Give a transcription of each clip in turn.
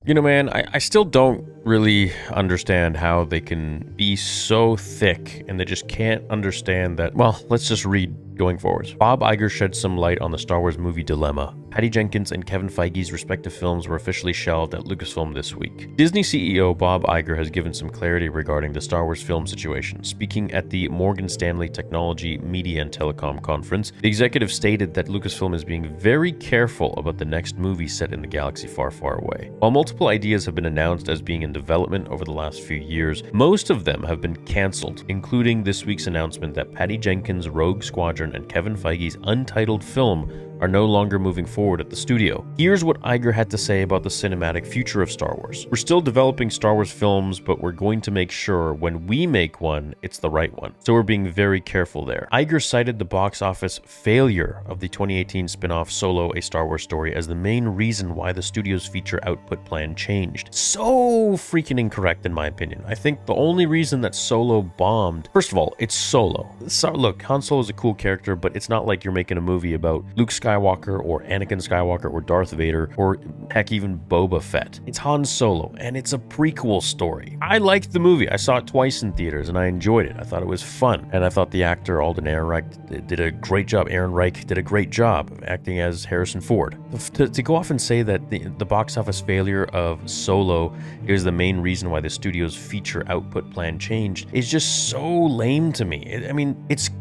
You know, man, I still don't really understand how they can be so thick and they just can't understand that. Well, let's just read going forwards. Bob Iger shed some light on the Star Wars movie dilemma. Patty Jenkins and Kevin Feige's respective films were officially shelved at Lucasfilm this week. Disney CEO Bob Iger has given some clarity regarding the Star Wars film situation. Speaking at the Morgan Stanley Technology, Media and Telecom Conference, the executive stated that Lucasfilm is being very careful about the next movie set in the galaxy far, far away. While multiple ideas have been announced as being in development over the last few years, most of them have been cancelled, including this week's announcement that Patty Jenkins' Rogue Squadron and Kevin Feige's untitled film are no longer moving forward at the studio. Here's what Iger had to say about the cinematic future of Star Wars. We're still developing Star Wars films, but we're going to make sure when we make one, it's the right one. So we're being very careful there. Iger cited the box office failure of the 2018 spin-off Solo: A Star Wars Story as the main reason why the studio's feature output plan changed. So freaking incorrect in my opinion. I think the only reason that Solo bombed, first of all, it's Solo. So, look, Han Solo is a cool character, but it's not like you're making a movie about Luke Skywalker or Anakin Skywalker or Darth Vader or heck even Boba Fett. It's Han Solo and it's a prequel story. I liked the movie. I saw it twice in theaters and I enjoyed it. I thought it was fun and I thought the actor Alden Ehrenreich did a great job. Ehrenreich did a great job of acting as Harrison Ford. To go off and say that the box office failure of Solo is the main reason why the studio's feature output plan changed is just so lame to me. I mean, it's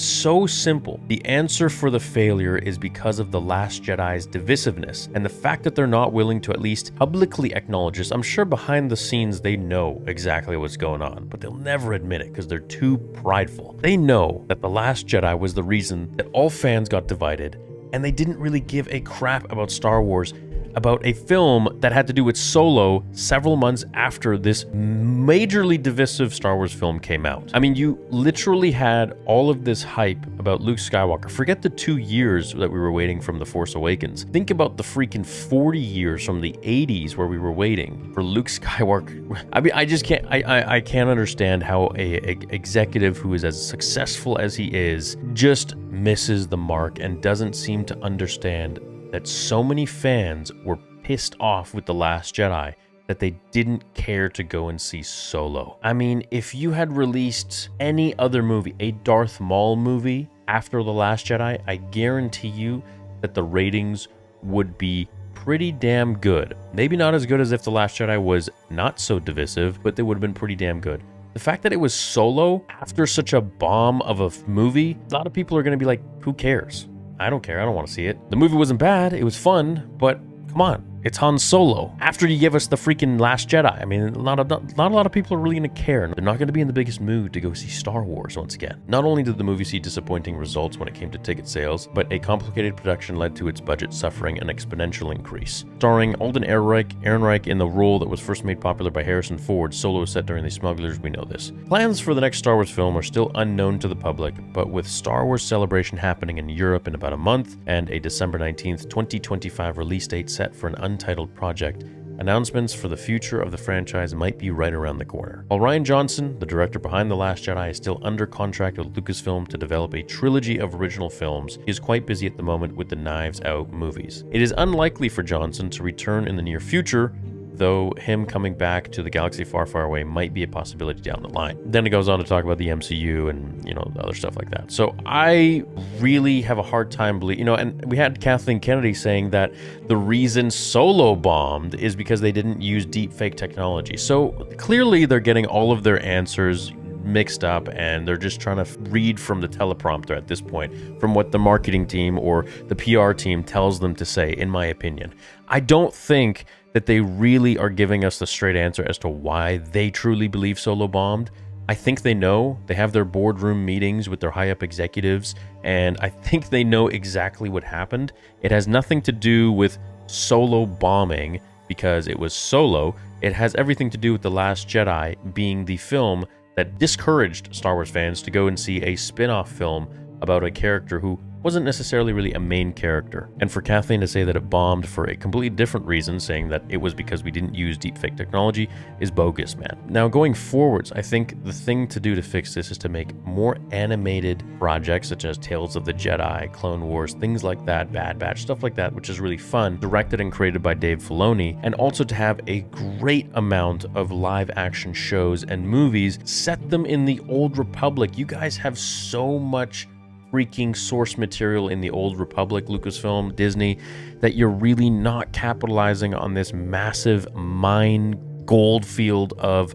so simple. The answer for the failure is because of The Last Jedi's divisiveness and the fact that they're not willing to at least publicly acknowledge this. I'm sure behind the scenes they know exactly what's going on, but they'll never admit it because they're too prideful. They know that The Last Jedi was the reason that all fans got divided, and they didn't really give a crap about Star Wars, about a film that had to do with Solo several months after this majorly divisive Star Wars film came out. I mean, you literally had all of this hype about Luke Skywalker. Forget the 2 years that we were waiting from The Force Awakens. Think about the freaking 40 years from the 80s where we were waiting for Luke Skywalker. I mean, I just can't, I can't understand how a executive who is as successful as he is just misses the mark and doesn't seem to understand that so many fans were pissed off with The Last Jedi that they didn't care to go and see Solo. I mean, if you had released any other movie, a Darth Maul movie after The Last Jedi, I guarantee you that the ratings would be pretty damn good. Maybe not as good as if The Last Jedi was not so divisive, but they would have been pretty damn good. The fact that it was Solo after such a bomb of a movie, a lot of people are going to be like, who cares? I don't care. I don't want to see it. The movie wasn't bad. It was fun, but come on. It's Han Solo. After you give us the freaking Last Jedi, I mean, not a lot of people are really going to care. They're not going to be in the biggest mood to go see Star Wars once again. Not only did the movie see disappointing results when it came to ticket sales, but a complicated production led to its budget suffering an exponential increase. Starring Alden Ehrenreich in the role that was first made popular by Harrison Ford, Solo was set during the Smugglers, we know this. Plans for the next Star Wars film are still unknown to the public, but with Star Wars Celebration happening in Europe in about a month and a December 19th, 2025 release date set for an untitled project, announcements for the future of the franchise might be right around the corner. While Rian Johnson, the director behind The Last Jedi, is still under contract with Lucasfilm to develop a trilogy of original films, he is quite busy at the moment with the Knives Out movies. It is unlikely for Johnson to return in the near future, though him coming back to the galaxy far, far away might be a possibility down the line. Then it goes on to talk about the MCU and, other stuff like that. So I really have a hard time believing, and we had Kathleen Kennedy saying that the reason Solo bombed is because they didn't use deepfake technology. So clearly they're getting all of their answers mixed up and they're just trying to read from the teleprompter at this point, from what the marketing team or the PR team tells them to say, in my opinion. I don't think that they really are giving us the straight answer as to why they truly believe Solo bombed. I think they know. They have their boardroom meetings with their high-up executives, and I think they know exactly what happened. It has nothing to do with Solo bombing because it was Solo. It has everything to do with The Last Jedi being the film that discouraged Star Wars fans to go and see a spin-off film about a character who wasn't necessarily really a main character. And for Kathleen to say that it bombed for a completely different reason, saying that it was because we didn't use deepfake technology, is bogus, man. Now, going forwards, I think the thing to do to fix this is to make more animated projects such as Tales of the Jedi, Clone Wars, things like that, Bad Batch, stuff like that, which is really fun, directed and created by Dave Filoni, and also to have a great amount of live action shows and movies, set them in the Old Republic. You guys have so much freaking source material in the Old Republic, Lucasfilm, Disney, that you're really not capitalizing on this massive mine gold field of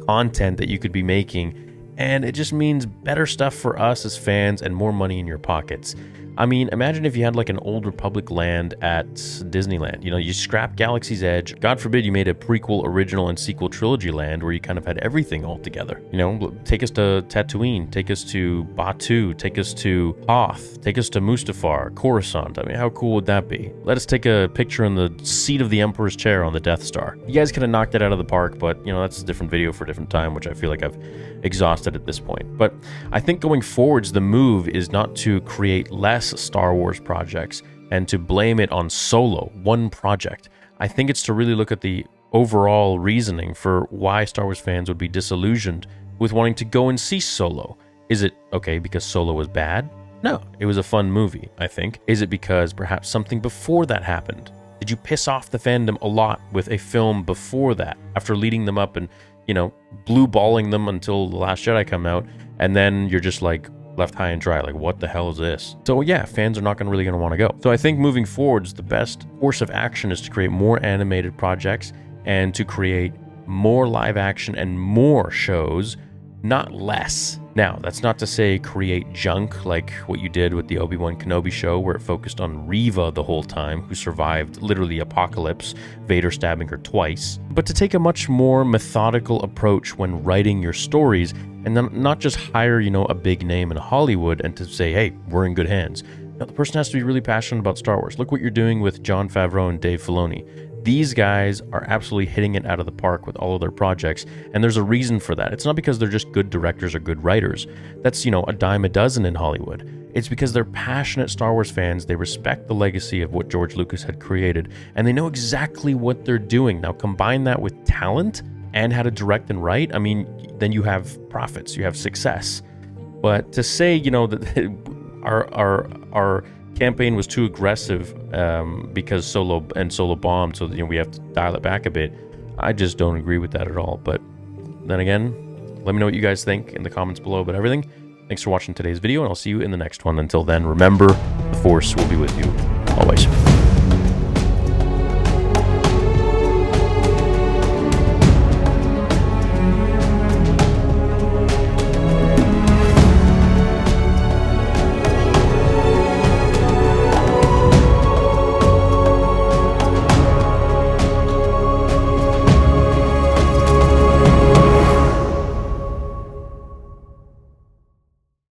content that you could be making. And it just means better stuff for us as fans and more money in your pockets. I mean, imagine if you had like an Old Republic land at Disneyland. You know, you scrap Galaxy's Edge. God forbid you made a prequel, original, and sequel trilogy land where you kind of had everything all together. You know, take us to Tatooine, take us to Batuu, take us to Hoth, take us to Mustafar, Coruscant. I mean, how cool would that be? Let us take a picture in the seat of the Emperor's chair on the Death Star. You guys could have knocked it out of the park, but, you know, that's a different video for a different time, which I feel like I've exhausted at this point. But I think going forwards, the move is not to create less Star Wars projects and to blame it on Solo, one project. I think it's to really look at the overall reasoning for why Star Wars fans would be disillusioned with wanting to go and see Solo. Is it, okay, because Solo was bad? No, it was a fun movie, I think. Is it because perhaps something before that happened? Did you piss off the fandom a lot with a film before that, after leading them up and, you know, blue balling them until The Last Jedi come out, and then you're just like left high and dry, like what the hell is this? So yeah, fans are not really going to want to go. So I think moving forwards, the best course of action is to create more animated projects and to create more live action and more shows, not less. Now, that's not to say create junk like what you did with the Obi-Wan Kenobi show, where it focused on Reva the whole time, who survived literally apocalypse, Vader stabbing her twice, but to take a much more methodical approach when writing your stories, and then not just hire, you know, a big name in Hollywood and to say, hey, we're in good hands. No, the person has to be really passionate about Star Wars. Look what you're doing with Jon Favreau and Dave Filoni. These guys are absolutely hitting it out of the park with all of their projects, and there's a reason for that. It's not because they're just good directors or good writers. That's, you know, a dime a dozen in Hollywood. It's because they're passionate Star Wars fans. They respect the legacy of what George Lucas had created, and they know exactly what they're doing. Now, combine that with talent and how to direct and write, I mean, then you have profits, you have success. But to say, you know, that our campaign was too aggressive because Solo bombed, so, you know, we have to dial it back a bit, I just don't agree with that at all. But then again, let me know what you guys think in the comments below about everything. Thanks for watching today's video, and I'll see you in the next one. Until then, remember, the Force will be with you always.